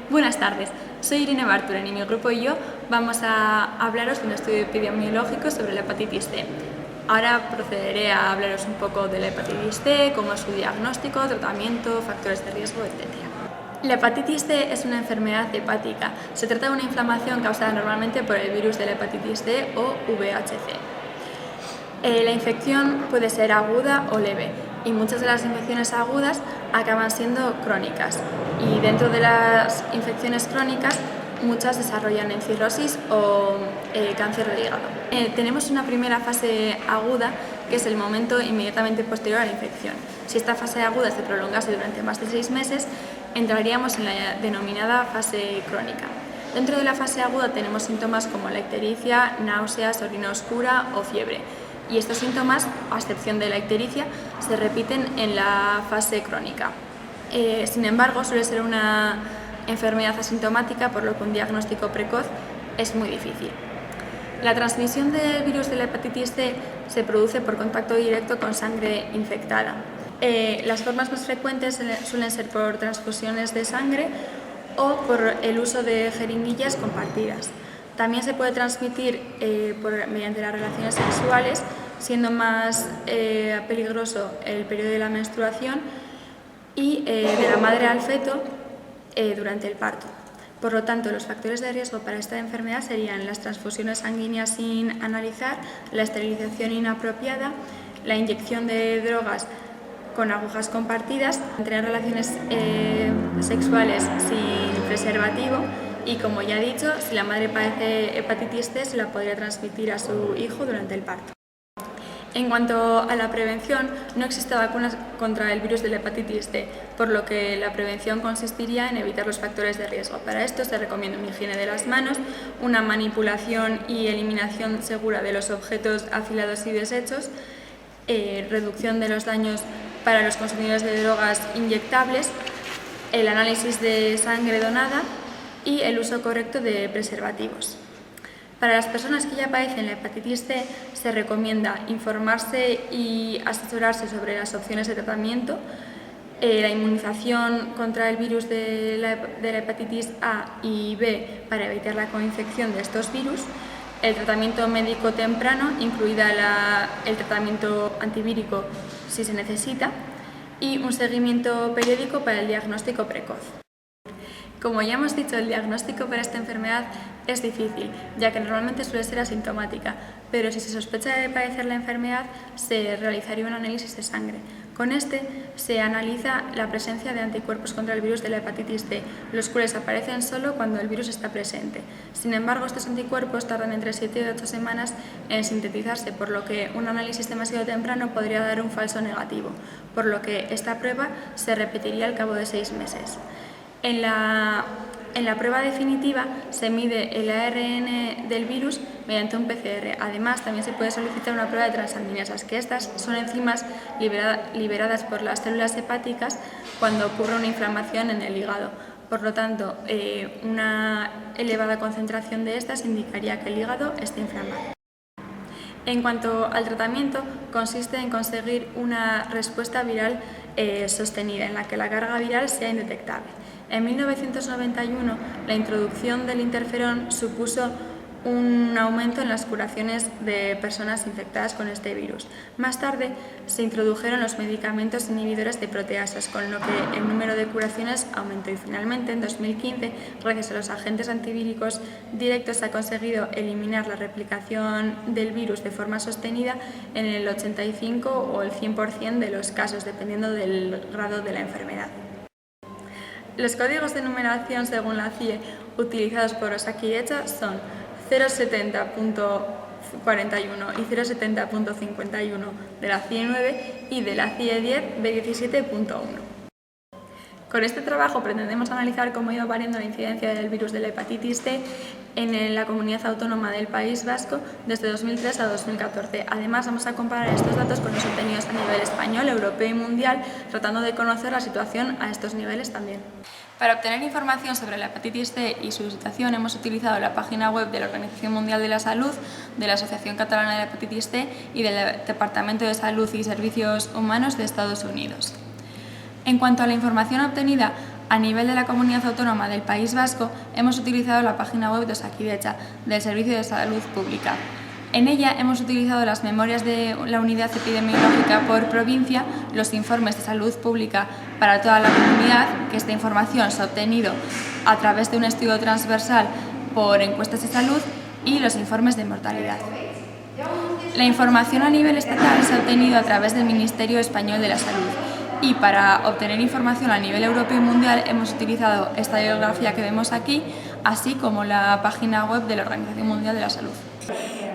Buenas tardes, soy Irene Barturen y mi grupo y yo vamos a hablaros de un estudio epidemiológico sobre la hepatitis C. Ahora procederé a hablaros un poco de la hepatitis C, cómo es su diagnóstico, tratamiento, factores de riesgo, etc. La hepatitis C es una enfermedad hepática. Se trata de una inflamación causada normalmente por el virus de la hepatitis C o VHC. La infección puede ser aguda o leve y muchas de las infecciones agudas acaban siendo crónicas, y dentro de las infecciones crónicas muchas desarrollan en cirrosis o cáncer de hígado. Tenemos una primera fase aguda, que es el momento inmediatamente posterior a la infección. Si esta fase aguda se prolongase durante más de 6 meses, entraríamos en la denominada fase crónica. Dentro de la fase aguda tenemos síntomas como la ictericia, náuseas, orina oscura o fiebre. Y estos síntomas, a excepción de la ictericia, se repiten en la fase crónica. Sin embargo, suele ser una enfermedad asintomática, por lo que un diagnóstico precoz es muy difícil. La transmisión del virus de la hepatitis C se produce por contacto directo con sangre infectada. Las formas más frecuentes suelen ser por transfusiones de sangre o por el uso de jeringuillas compartidas. También se puede transmitir mediante las relaciones sexuales, siendo más peligroso el periodo de la menstruación y de la madre al feto durante el parto. Por lo tanto, los factores de riesgo para esta enfermedad serían las transfusiones sanguíneas sin analizar, la esterilización inapropiada, la inyección de drogas con agujas compartidas, tener relaciones sexuales sin preservativo y, como ya he dicho, si la madre padece hepatitis C, se la podría transmitir a su hijo durante el parto. En cuanto a la prevención, no existe vacuna contra el virus de la hepatitis C, por lo que la prevención consistiría en evitar los factores de riesgo. Para esto se recomienda una higiene de las manos, una manipulación y eliminación segura de los objetos afilados y desechos, reducción de los daños para los consumidores de drogas inyectables, el análisis de sangre donada y el uso correcto de preservativos. Para las personas que ya padecen la hepatitis C, se recomienda informarse y asesorarse sobre las opciones de tratamiento, la inmunización contra el virus de la hepatitis A y B para evitar la coinfección de estos virus, el tratamiento médico temprano, incluida el tratamiento antivírico si se necesita, y un seguimiento periódico para el diagnóstico precoz. Como ya hemos dicho, el diagnóstico para esta enfermedad es difícil, ya que normalmente suele ser asintomática, pero si se sospecha de padecer la enfermedad, se realizaría un análisis de sangre. Con este se analiza la presencia de anticuerpos contra el virus de la hepatitis C, los cuales aparecen solo cuando el virus está presente. Sin embargo, estos anticuerpos tardan entre 7 y 8 semanas en sintetizarse, por lo que un análisis demasiado temprano podría dar un falso negativo, por lo que esta prueba se repetiría al cabo de 6 meses. En la prueba definitiva se mide el ARN del virus mediante un PCR. Además, también se puede solicitar una prueba de transaminasas, que estas son enzimas liberadas por las células hepáticas cuando ocurre una inflamación en el hígado. Por lo tanto, una elevada concentración de estas indicaría que el hígado está inflamado. En cuanto al tratamiento, consiste en conseguir una respuesta viral sostenida, en la que la carga viral sea indetectable. En 1991, la introducción del interferón supuso un aumento en las curaciones de personas infectadas con este virus. Más tarde se introdujeron los medicamentos inhibidores de proteasas, con lo que el número de curaciones aumentó, y finalmente en 2015, gracias a los agentes antivíricos directos, se ha conseguido eliminar la replicación del virus de forma sostenida en el 85 o el 100% de los casos, dependiendo del grado de la enfermedad. Los códigos de numeración según la CIE utilizados por Osakidetza son 070.41 y 070.51 de la CIE 9 y de la CIE 10 B17.1. Con este trabajo pretendemos analizar cómo ha ido variando la incidencia del virus de la hepatitis C en la comunidad autónoma del País Vasco desde 2003 a 2014. Además, vamos a comparar estos datos con los obtenidos a nivel español, europeo y mundial, tratando de conocer la situación a estos niveles también. Para obtener información sobre la hepatitis C y su situación, hemos utilizado la página web de la Organización Mundial de la Salud, de la Asociación Catalana de la Hepatitis C y del Departamento de Salud y Servicios Humanos de Estados Unidos. En cuanto a la información obtenida A nivel de la Comunidad Autónoma del País Vasco, hemos utilizado la página web de Osakidetza, del Servicio de Salud Pública. En ella hemos utilizado las memorias de la unidad epidemiológica por provincia, los informes de salud pública para toda la comunidad, que esta información se ha obtenido a través de un estudio transversal por encuestas de salud, y los informes de mortalidad. La información a nivel estatal se ha obtenido a través del Ministerio Español de la Salud, y para obtener información a nivel europeo y mundial hemos utilizado esta bibliografía que vemos aquí, así como la página web de la Organización Mundial de la Salud.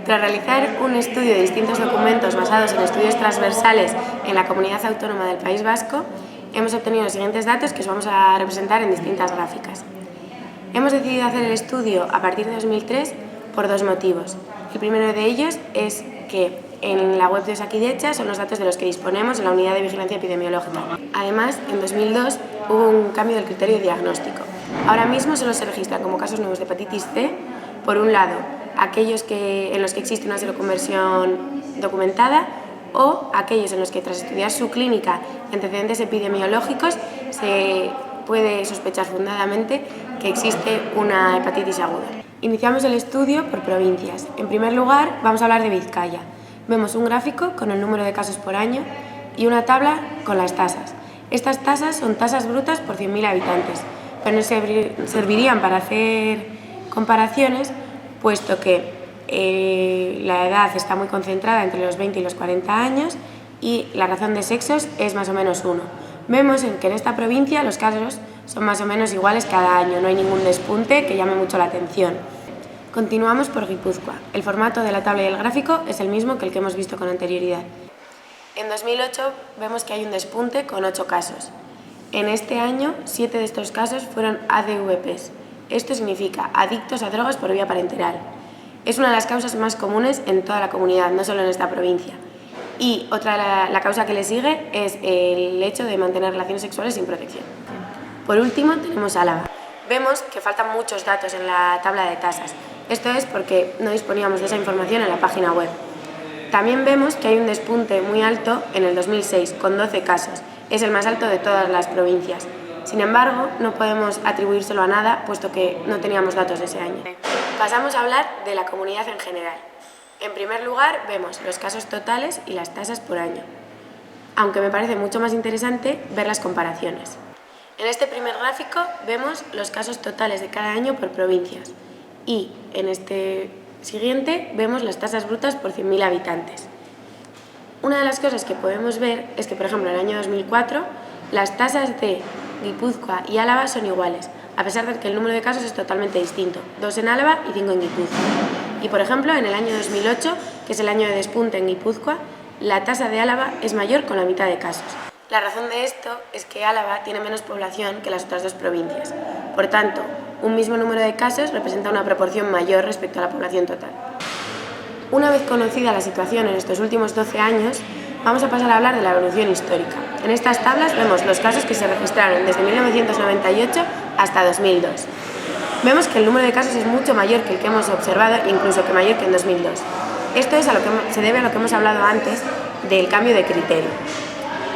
Tras realizar un estudio de distintos documentos basados en estudios transversales en la Comunidad Autónoma del País Vasco, hemos obtenido los siguientes datos que os vamos a representar en distintas gráficas. Hemos decidido hacer el estudio a partir de 2003 por dos motivos. El primero de ellos es que en la web de Osakidetza son los datos de los que disponemos en la unidad de vigilancia epidemiológica. Además, en 2002 hubo un cambio del criterio diagnóstico. Ahora mismo solo se registran como casos nuevos de hepatitis C, por un lado, aquellos en los que existe una seroconversión documentada, o aquellos en los que tras estudiar su clínica y antecedentes epidemiológicos se puede sospechar fundadamente que existe una hepatitis aguda. Iniciamos el estudio por provincias. En primer lugar, vamos a hablar de Vizcaya. Vemos un gráfico con el número de casos por año y una tabla con las tasas. Estas tasas son tasas brutas por 100.000 habitantes, pero nos servirían para hacer comparaciones, puesto que la edad está muy concentrada entre los 20 y los 40 años y la razón de sexos es más o menos 1. Vemos que en esta provincia los casos son más o menos iguales cada año, no hay ningún despunte que llame mucho la atención. Continuamos por Guipúzcoa. El formato de la tabla y el gráfico es el mismo que el que hemos visto con anterioridad. En 2008 vemos que hay un despunte con 8 casos. En este año, 7 de estos casos fueron ADVPs. Esto significa adictos a drogas por vía parenteral. Es una de las causas más comunes en toda la comunidad, no solo en esta provincia. Y la causa que le sigue es el hecho de mantener relaciones sexuales sin protección. Por último, tenemos Álava. Vemos que faltan muchos datos en la tabla de tasas. Esto es porque no disponíamos de esa información en la página web. También vemos que hay un despunte muy alto en el 2006, con 12 casos. Es el más alto de todas las provincias. Sin embargo, no podemos atribuírselo a nada, puesto que no teníamos datos de ese año. Pasamos a hablar de la comunidad en general. En primer lugar, vemos los casos totales y las tasas por año, aunque me parece mucho más interesante ver las comparaciones. En este primer gráfico vemos los casos totales de cada año por provincias y en este siguiente vemos las tasas brutas por 100.000 habitantes. Una de las cosas que podemos ver es que, por ejemplo, en el año 2004 las tasas de Guipúzcoa y Álava son iguales, a pesar de que el número de casos es totalmente distinto, 2 en Álava y 5 en Guipúzcoa. Y, por ejemplo, en el año 2008, que es el año de despunte en Guipúzcoa, la tasa de Álava es mayor con la mitad de casos. La razón de esto es que Álava tiene menos población que las otras dos provincias. Por tanto, un mismo número de casos representa una proporción mayor respecto a la población total. Una vez conocida la situación en estos últimos 12 años, vamos a pasar a hablar de la evolución histórica. En estas tablas vemos los casos que se registraron desde 1998 hasta 2002. Vemos que el número de casos es mucho mayor que el que hemos observado, incluso que mayor que en 2002. Esto es se debe a lo que hemos hablado antes del cambio de criterio.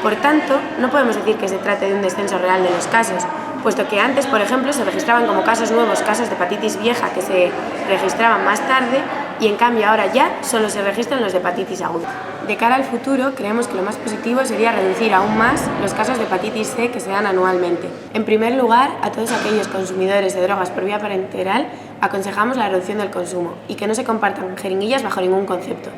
Por tanto, no podemos decir que se trate de un descenso real de los casos, puesto que antes, por ejemplo, se registraban como casos nuevos casos de hepatitis vieja que se registraban más tarde y en cambio ahora ya solo se registran los de hepatitis aguda. De cara al futuro, creemos que lo más positivo sería reducir aún más los casos de hepatitis C que se dan anualmente. En primer lugar, a todos aquellos consumidores de drogas por vía parenteral aconsejamos la reducción del consumo y que no se compartan jeringuillas bajo ningún concepto.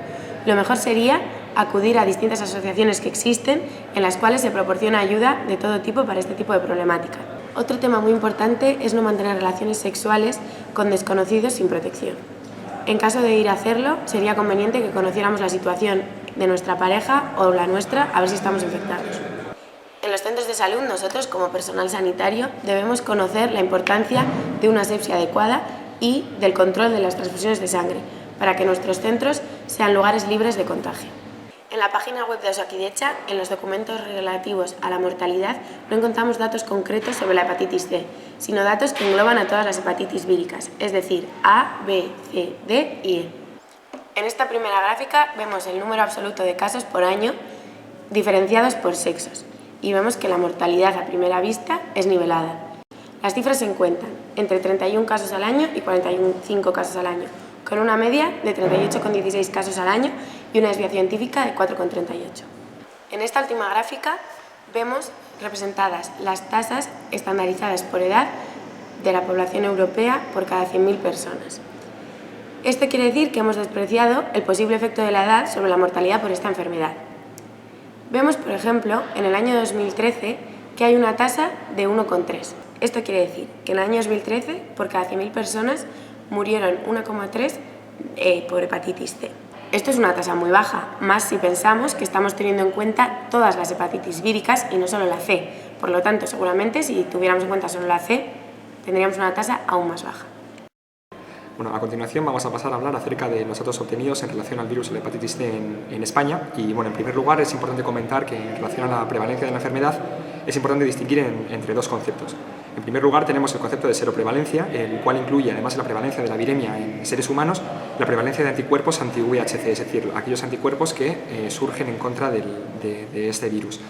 Lo mejor sería acudir a distintas asociaciones que existen en las cuales se proporciona ayuda de todo tipo para este tipo de problemática. Otro tema muy importante es no mantener relaciones sexuales con desconocidos sin protección. En caso de ir a hacerlo, sería conveniente que conociéramos la situación de nuestra pareja o la nuestra, a ver si estamos infectados. En los centros de salud, nosotros como personal sanitario debemos conocer la importancia de una asepsia adecuada y del control de las transfusiones de sangre, para que nuestros centros sean lugares libres de contagio. En la página web de Osakidetza, en los documentos relativos a la mortalidad, no encontramos datos concretos sobre la hepatitis C, sino datos que engloban a todas las hepatitis víricas, es decir, A, B, C, D y E. En esta primera gráfica vemos el número absoluto de casos por año diferenciados por sexos y vemos que la mortalidad a primera vista es nivelada. Las cifras se encuentran entre 31 casos al año y 45 casos al año, con una media de 38,16 casos al año y una desviación científica de 4,38. En esta última gráfica vemos representadas las tasas estandarizadas por edad de la población europea por cada 100.000 personas. Esto quiere decir que hemos despreciado el posible efecto de la edad sobre la mortalidad por esta enfermedad. Vemos, por ejemplo, en el año 2013 que hay una tasa de 1,3. Esto quiere decir que en el año 2013, por cada 100.000 personas, murieron 1,3 por hepatitis C. Esto es una tasa muy baja, más si pensamos que estamos teniendo en cuenta todas las hepatitis víricas y no solo la C. Por lo tanto, seguramente, si tuviéramos en cuenta solo la C, tendríamos una tasa aún más baja. Bueno, a continuación vamos a pasar a hablar acerca de los datos obtenidos en relación al virus de la hepatitis C en España. Y bueno, en primer lugar es importante comentar que en relación a la prevalencia de la enfermedad es importante distinguir entre dos conceptos. En primer lugar tenemos el concepto de seroprevalencia, el cual incluye, además de la prevalencia de la viremia en seres humanos, la prevalencia de anticuerpos anti-VIHC, es decir, aquellos anticuerpos que surgen en contra de este virus.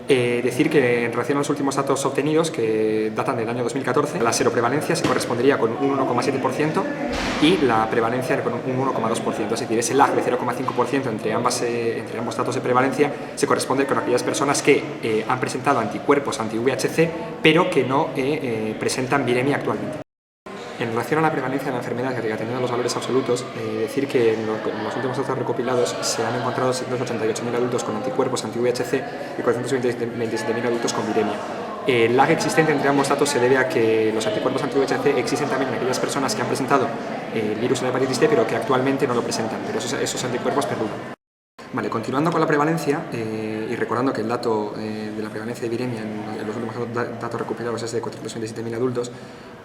Decir que en relación a los últimos datos obtenidos, que datan del año 2014, la seroprevalencia se correspondería con un 1,7% y la prevalencia con un 1,2%, es decir, ese lag de 0,5% entre ambos datos de prevalencia se corresponde con aquellas personas que han presentado anticuerpos anti-VIHC pero que no presentan viremia actualmente. En relación a la prevalencia de la enfermedad, que atendiendo a los valores absolutos, decir que en los últimos datos recopilados se han encontrado 688.000 adultos con anticuerpos anti-VIHC y 427.000 adultos con viremia. El lag existente entre ambos datos se debe a que los anticuerpos anti-VIHC existen también en aquellas personas que han presentado el virus de la hepatitis C, pero que actualmente no lo presentan, pero esos anticuerpos perduran. Vale, continuando con la prevalencia y recordando que el dato de la prevalencia de viremia en los últimos datos recopilados es de 427.000 adultos,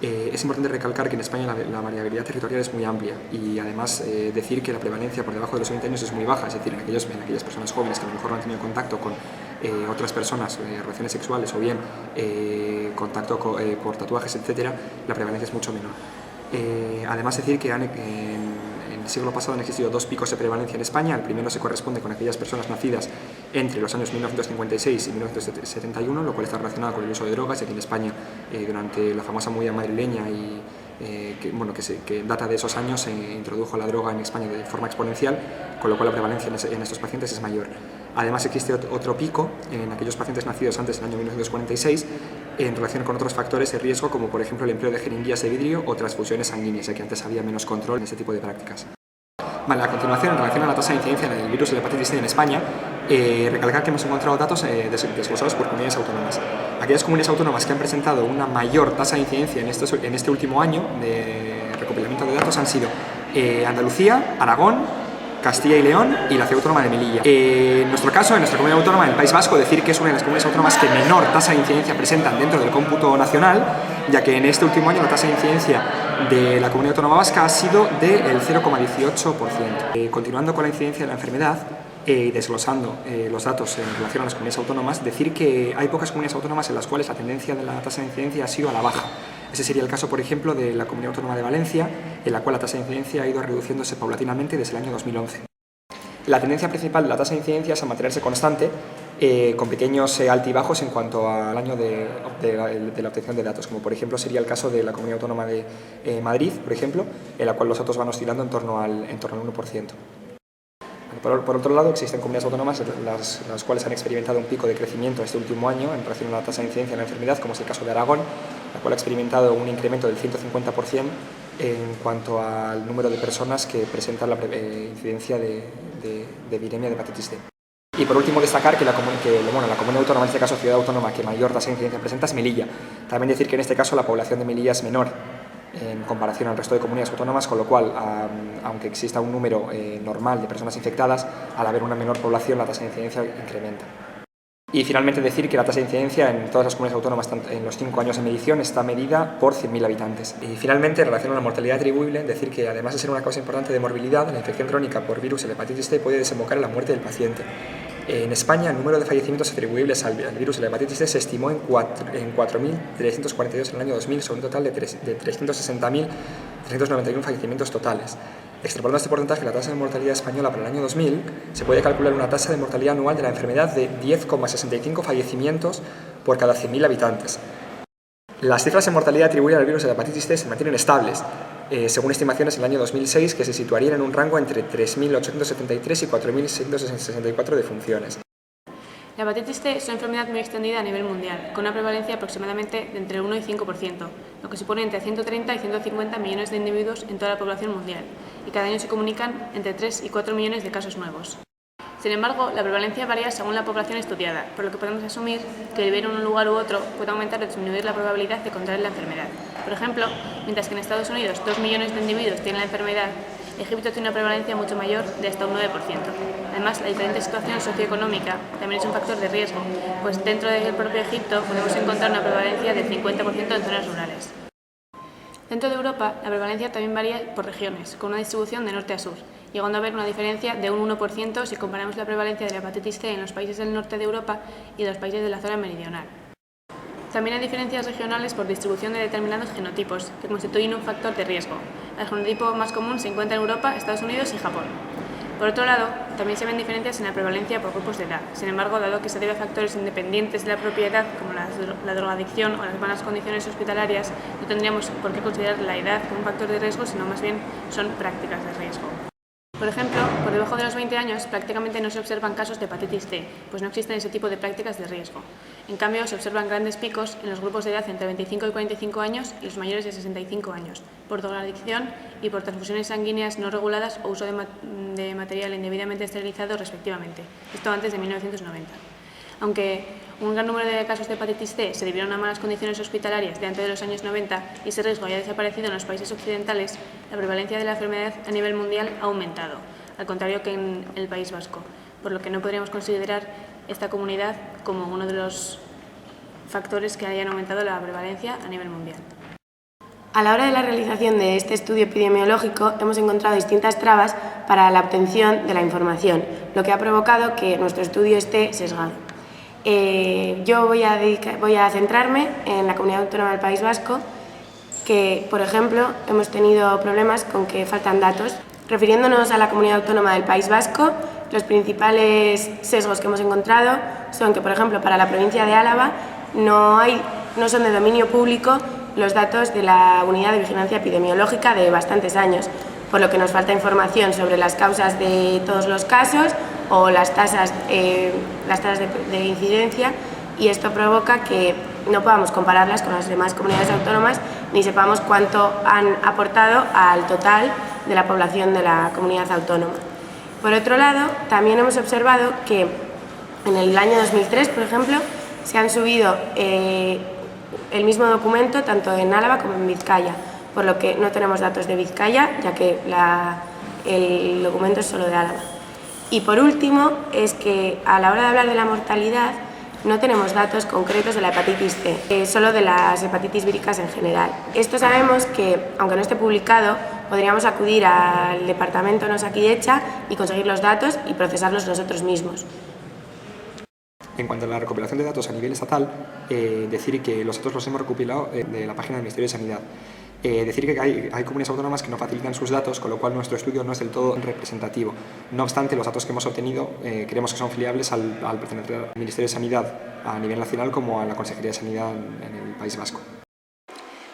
es importante recalcar que en España la variabilidad territorial es muy amplia y además decir que la prevalencia por debajo de los 20 años es muy baja, es decir, en aquellas personas jóvenes que a lo mejor no han tenido contacto con otras personas, relaciones sexuales o bien contacto por tatuajes, etc., la prevalencia es mucho menor. Además decir que en el siglo pasado han existido dos picos de prevalencia en España. El primero se corresponde con aquellas personas nacidas entre los años 1956 y 1971, lo cual está relacionado con el uso de drogas, y aquí en España durante la famosa movida madrileña que data de esos años se introdujo la droga en España de forma exponencial, con lo cual la prevalencia en estos pacientes es mayor. Además existe otro pico en aquellos pacientes nacidos antes del año 1946 en relación con otros factores de riesgo, como por ejemplo el empleo de jeringuillas de vidrio o transfusiones sanguíneas, ya que antes había menos control en este tipo de prácticas. Vale, a continuación, en relación a la tasa de incidencia del virus de la hepatitis C en España, recalcar que hemos encontrado datos desglosados por comunidades autónomas. Aquellas comunidades autónomas que han presentado una mayor tasa de incidencia en este último año de recopilamiento de datos han sido Andalucía, Aragón, Castilla y León y la ciudad autónoma de Melilla. En nuestro caso, en nuestra comunidad autónoma, en el País Vasco, decir que es una de las comunidades autónomas que menor tasa de incidencia presentan dentro del cómputo nacional, ya que en este último año la tasa de incidencia de la comunidad autónoma vasca ha sido del 0,18%. Continuando con la incidencia de la enfermedad y desglosando los datos en relación a las comunidades autónomas, decir que hay pocas comunidades autónomas en las cuales la tendencia de la tasa de incidencia ha sido a la baja. Ese sería el caso, por ejemplo, de la Comunidad Autónoma de Valencia, en la cual la tasa de incidencia ha ido reduciéndose paulatinamente desde el año 2011. La tendencia principal de la tasa de incidencia es a mantenerse constante, con pequeños altibajos en cuanto al año de la obtención de datos, como por ejemplo sería el caso de la Comunidad Autónoma de Madrid, por ejemplo, en la cual los datos van oscilando en torno al 1%. Por otro lado, existen comunidades autónomas las cuales han experimentado un pico de crecimiento este último año en relación a la tasa de incidencia de la enfermedad, como es el caso de Aragón, la cual ha experimentado un incremento del 150% en cuanto al número de personas que presentan la incidencia de viremia de hepatitis C. Y por último destacar que la comunidad autónoma, en este caso ciudad autónoma, que mayor tasa de incidencia presenta es Melilla. También decir que en este caso la población de Melilla es menor en comparación al resto de comunidades autónomas, con lo cual, aunque exista un número normal de personas infectadas, al haber una menor población la tasa de incidencia incrementa. Y finalmente decir que la tasa de incidencia en todas las comunidades autónomas en los 5 años de medición está medida por 100.000 habitantes. Y finalmente, en relación a la mortalidad atribuible, decir que además de ser una causa importante de morbilidad, la infección crónica por virus de la hepatitis C puede desembocar en la muerte del paciente. En España, el número de fallecimientos atribuibles al virus de la hepatitis C se estimó en 4.342 en el año 2000, sobre un total de 360.391 fallecimientos totales. Extrapolando este porcentaje, la tasa de mortalidad española para el año 2000, se puede calcular una tasa de mortalidad anual de la enfermedad de 10,65 fallecimientos por cada 100.000 habitantes. Las cifras en mortalidad atribuidas al virus de la hepatitis C se mantienen estables, según estimaciones en el año 2006, que se situarían en un rango entre 3.873 y 4.664 defunciones. La hepatitis C es una enfermedad muy extendida a nivel mundial, con una prevalencia aproximadamente de entre el 1 y 5%, lo que supone entre 130 y 150 millones de individuos en toda la población mundial, y cada año se comunican entre 3 y 4 millones de casos nuevos. Sin embargo, la prevalencia varía según la población estudiada, por lo que podemos asumir que vivir en un lugar u otro puede aumentar o disminuir la probabilidad de contraer la enfermedad. Por ejemplo, mientras que en Estados Unidos 2 millones de individuos tienen la enfermedad, Egipto tiene una prevalencia mucho mayor de hasta un 9%. Además, la diferente situación socioeconómica también es un factor de riesgo, pues dentro del propio Egipto podemos encontrar una prevalencia del 50% en zonas rurales. Dentro de Europa, la prevalencia también varía por regiones, con una distribución de norte a sur, llegando a haber una diferencia de un 1% si comparamos la prevalencia de la hepatitis C en los países del norte de Europa y los países de la zona meridional. También hay diferencias regionales por distribución de determinados genotipos, que constituyen un factor de riesgo. El genotipo más común se encuentra en Europa, Estados Unidos y Japón. Por otro lado, también se ven diferencias en la prevalencia por grupos de edad. Sin embargo, dado que se debe a factores independientes de la propia edad, como la drogadicción o las malas condiciones hospitalarias, no tendríamos por qué considerar la edad como un factor de riesgo, sino más bien son prácticas de riesgo. Por ejemplo, por debajo de los 20 años prácticamente no se observan casos de hepatitis C, pues no existen ese tipo de prácticas de riesgo. En cambio, se observan grandes picos en los grupos de edad entre 25 y 45 años y los mayores de 65 años, por drogadicción y por transfusiones sanguíneas no reguladas o uso de material indebidamente esterilizado respectivamente, esto antes de 1990. Aunque un gran número de casos de hepatitis C se debieron a malas condiciones hospitalarias de antes de los años 90 y ese riesgo haya desaparecido en los países occidentales, la prevalencia de la enfermedad a nivel mundial ha aumentado, al contrario que en el País Vasco, por lo que no podríamos considerar esta comunidad como uno de los factores que hayan aumentado la prevalencia a nivel mundial. A la hora de la realización de este estudio epidemiológico hemos encontrado distintas trabas para la obtención de la información, lo que ha provocado que nuestro estudio esté sesgado. Yo voy a centrarme en la Comunidad Autónoma del País Vasco, que, por ejemplo, hemos tenido problemas con que faltan datos. Refiriéndonos a la Comunidad Autónoma del País Vasco, los principales sesgos que hemos encontrado son que, por ejemplo, para la provincia de Álava no son de dominio público los datos de la Unidad de Vigilancia Epidemiológica de bastantes años, por lo que nos falta información sobre las causas de todos los casos o las tasas de incidencia, y esto provoca que no podamos compararlas con las demás comunidades autónomas ni sepamos cuánto han aportado al total de la población de la comunidad autónoma. Por otro lado, también hemos observado que en el año 2003, por ejemplo, se han subido el mismo documento tanto en Álava como en Vizcaya, por lo que no tenemos datos de Vizcaya, ya que el documento es solo de Álava. Y por último, es que a la hora de hablar de la mortalidad no tenemos datos concretos de la hepatitis C, solo de las hepatitis víricas en general. Esto sabemos que, aunque no esté publicado, podríamos acudir al departamento en Osakidetza y conseguir los datos y procesarlos nosotros mismos. En cuanto a la recopilación de datos a nivel estatal, decir que los datos los hemos recopilado de la página del Ministerio de Sanidad. Decir que hay comunidades autónomas que no facilitan sus datos, con lo cual nuestro estudio no es del todo representativo. No obstante, los datos que hemos obtenido creemos que son fiables al pertenecer al Ministerio de Sanidad a nivel nacional como a la Consejería de Sanidad en el País Vasco.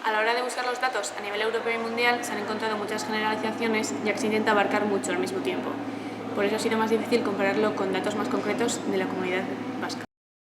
A la hora de buscar los datos a nivel europeo y mundial se han encontrado muchas generalizaciones, ya que se intenta abarcar mucho al mismo tiempo. Por eso ha sido más difícil compararlo con datos más concretos de la comunidad vasca.